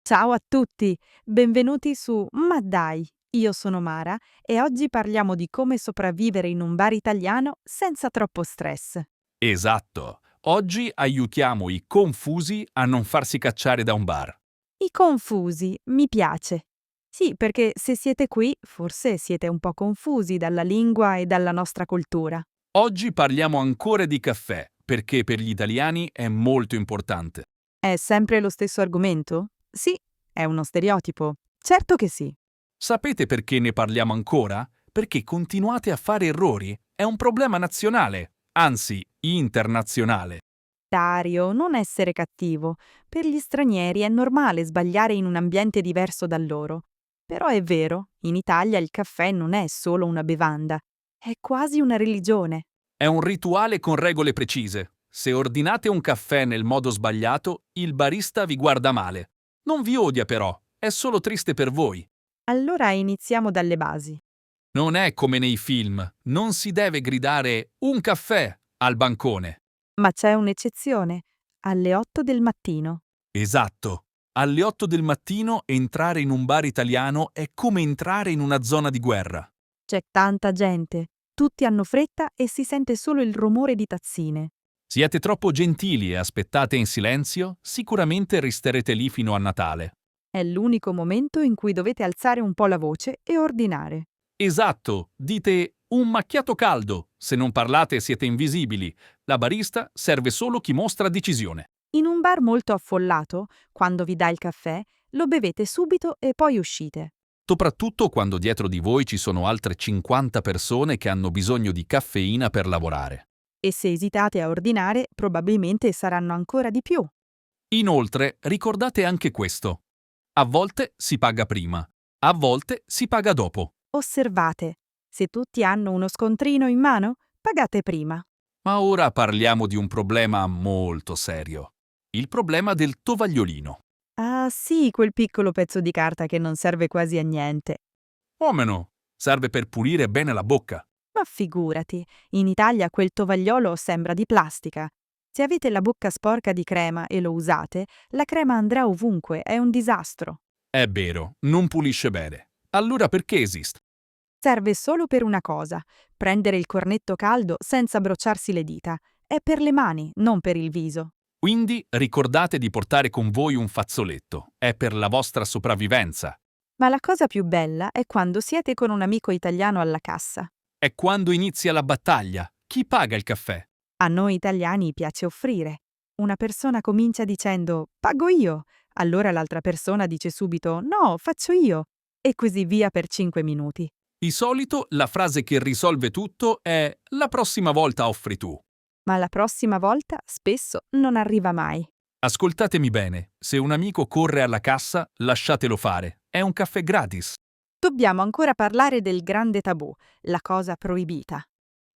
Ciao a tutti, benvenuti su Ma dai, io sono Mara e oggi parliamo di come sopravvivere in un bar italiano senza troppo stress. Esatto. Oggi aiutiamo i confusi a non farsi cacciare da un bar. I confusi, mi piace. Sì, perché se siete qui, forse siete un po' confusi dalla lingua e dalla nostra cultura. Oggi parliamo ancora di caffè, perché per gli italiani è molto importante. È sempre lo stesso argomento? Sì, è uno stereotipo. Certo che sì. Sapete perché ne parliamo ancora? Perché continuate a fare errori. È un problema nazionale, anzi internazionale. Dario, non essere cattivo. Per gli stranieri è normale sbagliare in un ambiente diverso dal loro. Però è vero, in Italia il caffè non è solo una bevanda, è quasi una religione. È un rituale con regole precise. Se ordinate un caffè nel modo sbagliato, il barista vi guarda male. Non vi odia però, è solo triste per voi. Allora iniziamo dalle basi. Non è come nei film, non si deve gridare un caffè al bancone. Ma c'è un'eccezione. Alle 8 del mattino. Esatto. Alle 8 del mattino entrare in un bar italiano è come entrare in una zona di guerra. C'è tanta gente, tutti hanno fretta e si sente solo il rumore di tazzine. Siete troppo gentili e aspettate in silenzio, sicuramente resterete lì fino a Natale. È l'unico momento in cui dovete alzare un po' la voce e ordinare. Esatto, dite un macchiato caldo. Se non parlate siete invisibili. La barista serve solo chi mostra decisione. In un bar molto affollato, quando vi dà il caffè, lo bevete subito e poi uscite. Soprattutto quando dietro di voi ci sono altre 50 persone che hanno bisogno di caffeina per lavorare. E se esitate a ordinare, probabilmente saranno ancora di più. Inoltre, ricordate anche questo. A volte si paga prima, a volte si paga dopo. Osservate, se tutti hanno uno scontrino in mano, pagate prima. Ma ora parliamo di un problema molto serio. Il problema del tovagliolino. Ah sì, quel piccolo pezzo di carta che non serve quasi a niente. O meno, serve per pulire bene la bocca. Ma figurati, in Italia quel tovagliolo sembra di plastica. Se avete la bocca sporca di crema e lo usate, la crema andrà ovunque, è un disastro. È vero, non pulisce bene. Allora perché esiste? Serve solo per una cosa, prendere il cornetto caldo senza bruciarsi le dita. È per le mani, non per il viso. Quindi ricordate di portare con voi un fazzoletto. È per la vostra sopravvivenza. Ma la cosa più bella è quando siete con un amico italiano alla cassa. È quando inizia la battaglia. Chi paga il caffè? A noi italiani piace offrire. Una persona comincia dicendo «pago io», allora l'altra persona dice subito «no, faccio io» e così via per 5 minuti. Di solito la frase che risolve tutto è «la prossima volta offri tu». Ma la prossima volta spesso non arriva mai. Ascoltatemi bene, se un amico corre alla cassa, lasciatelo fare. È un caffè gratis. Dobbiamo ancora parlare del grande tabù, la cosa proibita.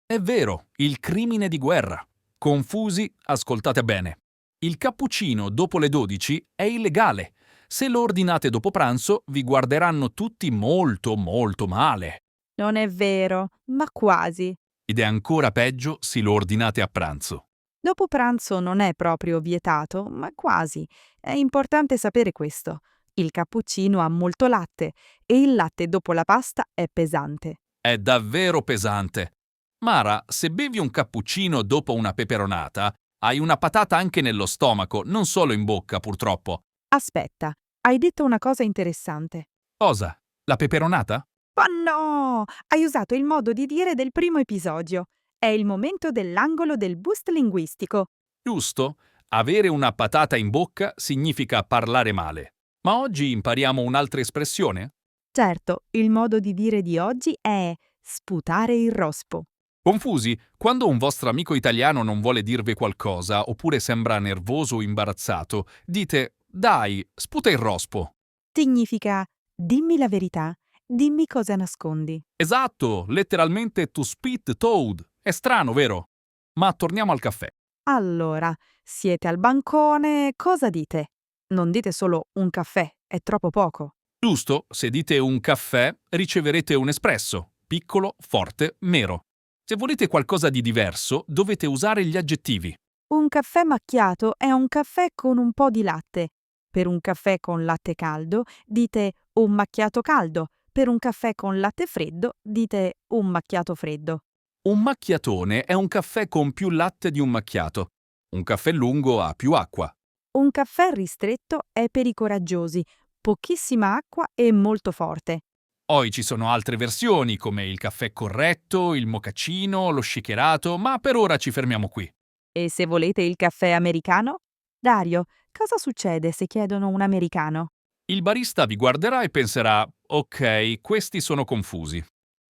È vero, il crimine di guerra. Confusi, ascoltate bene. Il cappuccino dopo le 12 è illegale. Se lo ordinate dopo pranzo, vi guarderanno tutti molto molto male. Non è vero, ma quasi. Ed è ancora peggio se lo ordinate a pranzo. Dopo pranzo non è proprio vietato, ma quasi. È importante sapere questo. Il cappuccino ha molto latte e il latte dopo la pasta è pesante. È davvero pesante. Mara, se bevi un cappuccino dopo una peperonata, hai una patata anche nello stomaco, non solo in bocca, purtroppo. Aspetta, hai detto una cosa interessante. Cosa? La peperonata? Oh no! Hai usato il modo di dire del primo episodio. È il momento dell'angolo del boost linguistico. Giusto? Avere una patata in bocca significa parlare male. Ma oggi impariamo un'altra espressione? Certo, il modo di dire di oggi è sputare il rospo. Confusi? Quando un vostro amico italiano non vuole dirvi qualcosa oppure sembra nervoso o imbarazzato, dite «Dai, sputa il rospo». Significa dimmi la verità, dimmi cosa nascondi. Esatto, letteralmente to spit toad. È strano, vero? Ma torniamo al caffè. Allora, siete al bancone, cosa dite? Non dite solo un caffè, è troppo poco. Giusto, se dite un caffè, riceverete un espresso, piccolo, forte, nero. Se volete qualcosa di diverso, dovete usare gli aggettivi. Un caffè macchiato è un caffè con un po' di latte. Per un caffè con latte caldo dite un macchiato caldo. Per un caffè con latte freddo dite un macchiato freddo. Un macchiatone è un caffè con più latte di un macchiato. Un caffè lungo ha più acqua. Un caffè ristretto è per i coraggiosi, pochissima acqua e molto forte. Poi ci sono altre versioni, come il caffè corretto, il mocaccino, lo shakerato, ma per ora ci fermiamo qui. E se volete il caffè americano? Dario, cosa succede se chiedono un americano? Il barista vi guarderà e penserà: ok, questi sono confusi.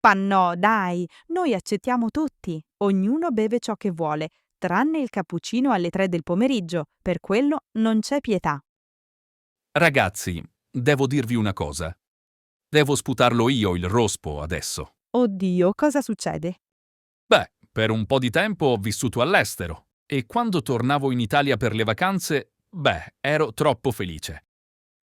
Ma no, dai, noi accettiamo tutti. Ognuno beve ciò che vuole, tranne il cappuccino alle 3 del pomeriggio. Per quello non c'è pietà. Ragazzi, devo dirvi una cosa. Devo sputarlo io il rospo adesso. Oddio, cosa succede? Beh, per un po' di tempo ho vissuto all'estero e quando tornavo in Italia per le vacanze, ero troppo felice.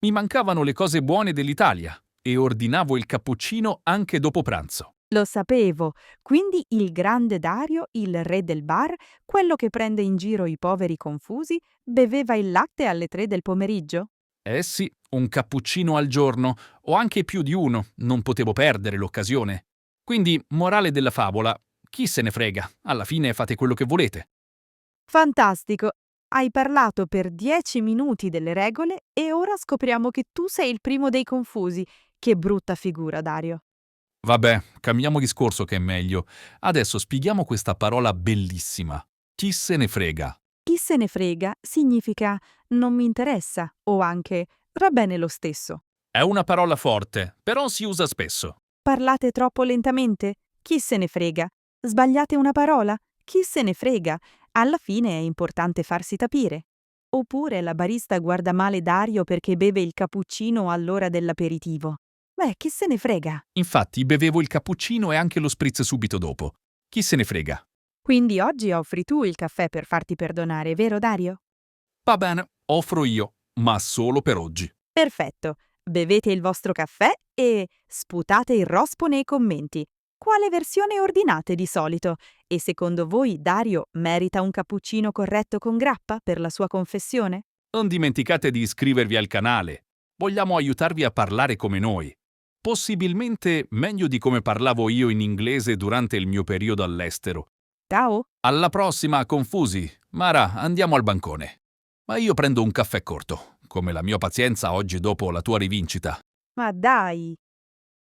Mi mancavano le cose buone dell'Italia e ordinavo il cappuccino anche dopo pranzo. Lo sapevo. Quindi il grande Dario, il re del bar, quello che prende in giro i poveri confusi, beveva il latte alle 3 del pomeriggio? Eh sì, un cappuccino al giorno, o anche più di uno, non potevo perdere l'occasione. Quindi, morale della favola, chi se ne frega, alla fine fate quello che volete. Fantastico! Hai parlato per 10 minuti delle regole e ora scopriamo che tu sei il primo dei confusi. Che brutta figura, Dario. Vabbè, cambiamo discorso che è meglio. Adesso spieghiamo questa parola bellissima. Chi se ne frega? Chi se ne frega significa non mi interessa o anche va bene lo stesso. È una parola forte, però si usa spesso. Parlate troppo lentamente? Chi se ne frega? Sbagliate una parola? Chi se ne frega? Alla fine è importante farsi capire. Oppure la barista guarda male Dario perché beve il cappuccino all'ora dell'aperitivo. Beh, chi se ne frega? Infatti bevevo il cappuccino e anche lo spritz subito dopo. Chi se ne frega? Quindi oggi offri tu il caffè per farti perdonare, vero Dario? Va bene, offro io, ma solo per oggi. Perfetto. Bevete il vostro caffè e sputate il rospo nei commenti. Quale versione ordinate di solito? E secondo voi Dario merita un cappuccino corretto con grappa per la sua confessione? Non dimenticate di iscrivervi al canale. Vogliamo aiutarvi a parlare come noi. Possibilmente meglio di come parlavo io in inglese durante il mio periodo all'estero. Ciao! Alla prossima, confusi. Mara, andiamo al bancone. Ma io prendo un caffè corto, come la mia pazienza oggi dopo la tua rivincita. Ma dai!